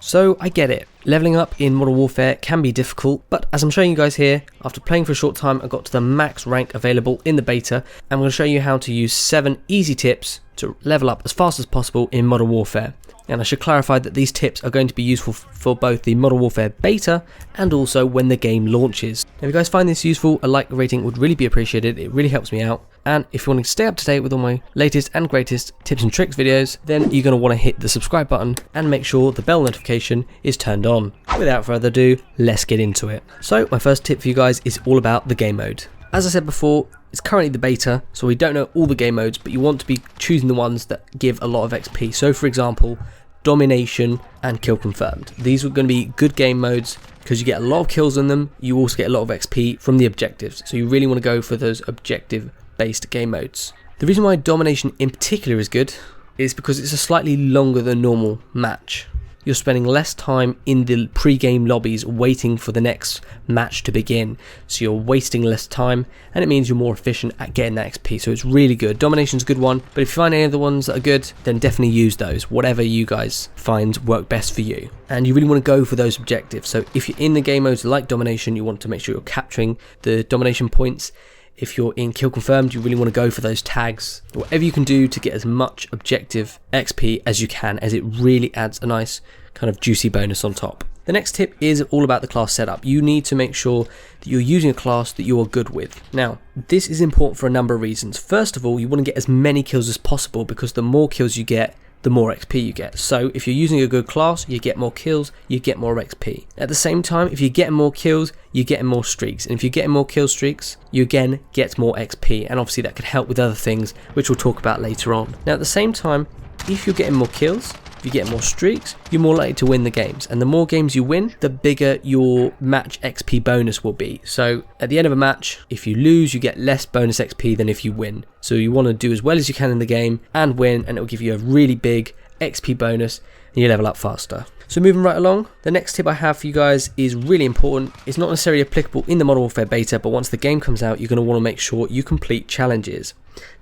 So I get it, leveling up in Modern Warfare can be difficult, but as I'm showing you guys here, after playing for a short time I got to the max rank available in the beta. I'm going to show you how to use 7 easy tips to level up as fast as possible in Modern Warfare. And I should clarify that these tips are going to be useful for both the Modern Warfare beta and also when the game launches. Now, if you guys find this useful, a like rating would really be appreciated, it really helps me out. And if you want to stay up to date with all my latest and greatest tips and tricks videos, then you're going to want to hit the subscribe button and make sure the bell notification is turned on. Without further ado, let's get into it. So my first tip for you guys is all about the game mode. As I said before, it's currently the beta, so we don't know all the game modes, but you want to be choosing the ones that give a lot of XP. So for example, Domination and Kill Confirmed. These are going to be good game modes because you get a lot of kills in them, you also get a lot of XP from the objectives. So you really want to go for those objective based game modes. The reason why Domination in particular is good is because it's a slightly longer than normal match. You're spending less time in the pre-game lobbies waiting for the next match to begin, so you're wasting less time and it means you're more efficient at getting that XP, so it's really good. Domination's a good one, but if you find any of the ones that are good, then definitely use those, whatever you guys find work best for you. And you really want to go for those objectives, so if you're in the game modes like Domination, you want to make sure you're capturing the Domination points. If you're in Kill Confirmed, you really want to go for those tags. Whatever you can do to get as much objective XP as you can, as it really adds a nice kind of juicy bonus on top. The next tip is all about the class setup. You need to make sure that you're using a class that you are good with. Now, this is important for a number of reasons. First of all, you want to get as many kills as possible because the more kills you get, the more XP you get. So if you're using a good class, you get more kills, you get more XP. At the same time, if you're getting more kills, you're getting more streaks. And if you're getting more kill streaks, you again get more XP. And obviously that could help with other things, which we'll talk about later on. Now at the same time, if you're getting more kills, if you get more streaks, you're more likely to win the games. And the more games you win, the bigger your match XP bonus will be. So at the end of a match, if you lose, you get less bonus XP than if you win. So you want to do as well as you can in the game and win, and it will give you a really big XP bonus and you level up faster. So moving right along, the next tip I have for you guys is really important. It's not necessarily applicable in the Modern Warfare beta, but once the game comes out, you're going to want to make sure you complete challenges.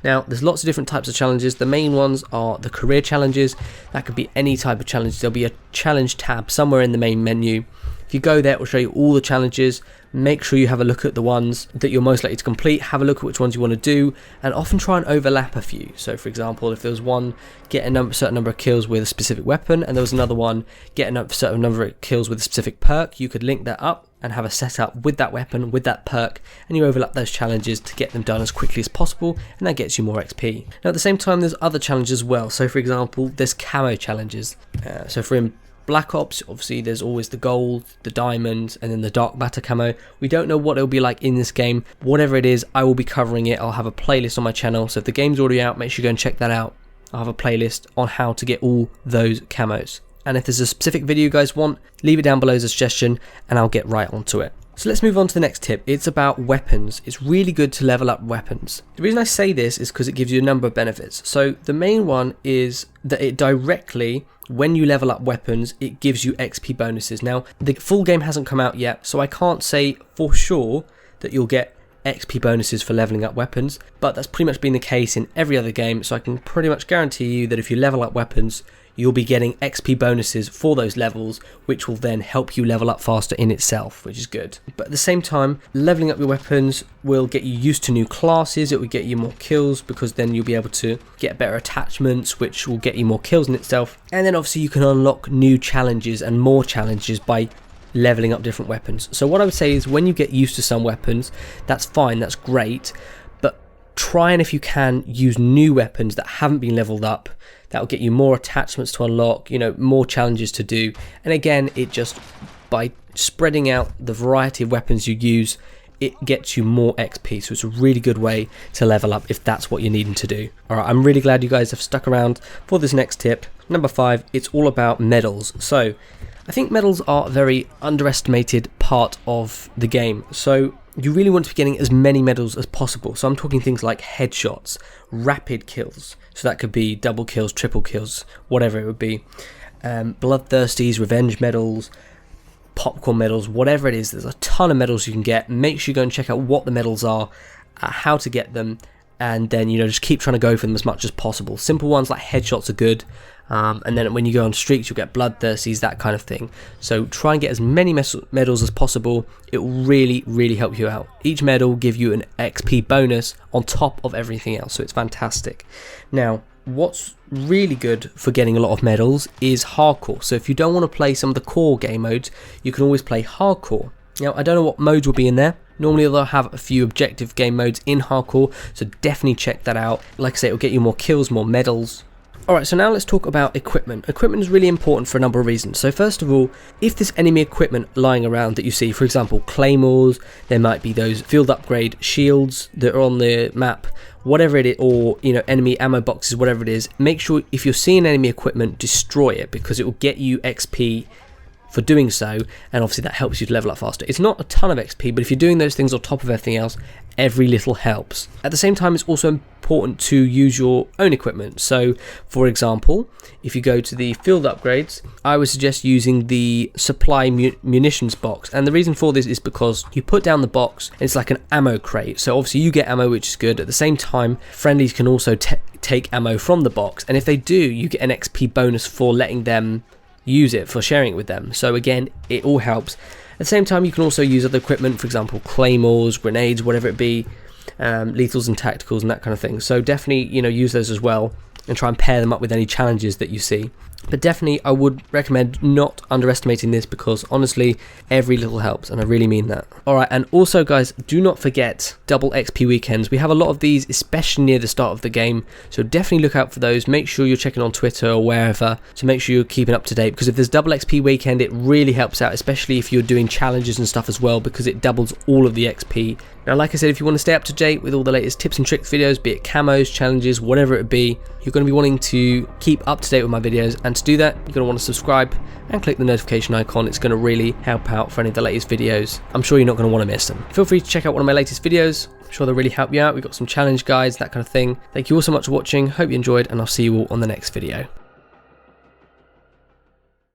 Now, there's lots of different types of challenges. The main ones are the career challenges. That could be any type of challenge. There'll be a challenge tab somewhere in the main menu. If you go there, it will show you all the challenges. Make sure you have a look at the ones that you're most likely to complete. Have a look at which ones you want to do, and often try and overlap a few. So for example, if there was one, get a certain number of kills with a specific weapon, and there was another one, get a certain number of kills with a specific perk, you could link that up and have a setup with that weapon, with that perk, and you overlap those challenges to get them done as quickly as possible, and that gets you more XP. Now at the same time, there's other challenges as well. So for example, there's camo challenges. So for Black Ops, obviously there's always the gold, the diamond, and then the dark matter camo. We don't know what it'll be like in this game. Whatever it is, I will be covering it. I'll have a playlist on my channel, so if the game's already out, make sure you go and check that out. I'll have a playlist on how to get all those camos. And if there's a specific video you guys want, leave it down below as a suggestion and I'll get right onto it. So let's move on to the next tip. It's about weapons. It's really good to level up weapons. The reason I say this is because it gives you a number of benefits. So the main one is that it directly, when you level up weapons, it gives you XP bonuses. Now, the full game hasn't come out yet, so I can't say for sure that you'll get XP bonuses for leveling up weapons, but that's pretty much been the case in every other game, so I can pretty much guarantee you that if you level up weapons, you'll be getting XP bonuses for those levels, which will then help you level up faster in itself, which is good. But at the same time, leveling up your weapons will get you used to new classes, it will get you more kills, because then you'll be able to get better attachments, which will get you more kills in itself. And then obviously you can unlock new challenges and more challenges by leveling up different weapons. So what I would say is when you get used to some weapons, that's fine, that's great, but try and if you can use new weapons that haven't been leveled up. That will get you more attachments to unlock, more challenges to do. And again, it just, by spreading out the variety of weapons you use, it gets you more XP. So it's a really good way to level up if that's what you're needing to do. Alright, I'm really glad you guys have stuck around for this next tip. Number 5, it's all about medals. So I think medals are a very underestimated part of the game. So you really want to be getting as many medals as possible. So I'm talking things like headshots, rapid kills. So that could be double kills, triple kills, whatever it would be. Bloodthirsties, revenge medals, popcorn medals, whatever it is. There's a ton of medals you can get. Make sure you go and check out what the medals are, how to get them, and then just keep trying to go for them as much as possible. Simple ones like headshots are good. and then when you go on streaks you'll get bloodthirsties, that kind of thing. So try and get as many medals as possible. It will really help you out. Each medal will give you an XP bonus on top of everything else, so it's fantastic. Now what's really good for getting a lot of medals is hardcore. So if you don't want to play some of the core game modes, you can always play hardcore. Now I don't know what modes will be in there. Normally they'll have a few objective game modes in hardcore, so definitely check that out. Like I say, it'll get you more kills, more medals. Alright, so now let's talk about equipment. Equipment is really important for a number of reasons. So first of all, if there's enemy equipment lying around that you see, for example claymores, there might be those field upgrade shields that are on the map, whatever it is, or enemy ammo boxes, whatever it is, make sure if you're seeing enemy equipment, destroy it, because it will get you XP for doing so, and obviously that helps you to level up faster. It's not a ton of XP, but if you're doing those things on top of everything else, every little helps. At the same time, it's also important to use your own equipment. So for example, if you go to the field upgrades, I would suggest using the supply munitions box, and the reason for this is because you put down the box and it's like an ammo crate, so obviously you get ammo, which is good. At the same time, friendlies can also take ammo from the box, and if they do, you get an XP bonus for letting them use it, for sharing it with them. So again, it all helps. At the same time, you can also use other equipment, for example claymores, grenades, whatever it be, lethals and tacticals and that kind of thing. So definitely use those as well, and try and pair them up with any challenges that you see. But definitely I would recommend not underestimating this, because honestly every little helps, and I really mean that. Alright, and also guys, do not forget double XP weekends. We have a lot of these, especially near the start of the game, so definitely look out for those. Make sure you're checking on Twitter or wherever to make sure you're keeping up to date, because if there's double XP weekend it really helps out, especially if you're doing challenges and stuff as well, because it doubles all of the XP. Now like I said, if you want to stay up to date with all the latest tips and tricks videos, be it camos, challenges, whatever it be, you're going to be wanting to keep up to date with my videos, and to do that you're going to want to subscribe and click the notification icon. It's going to really help out for any of the latest videos. I'm sure you're not going to want to miss them. Feel free to check out one of my latest videos. I'm sure they'll really help you out. We've got some challenge guides, that kind of thing. Thank you all so much for watching. Hope you enjoyed, and I'll see you all on the next video.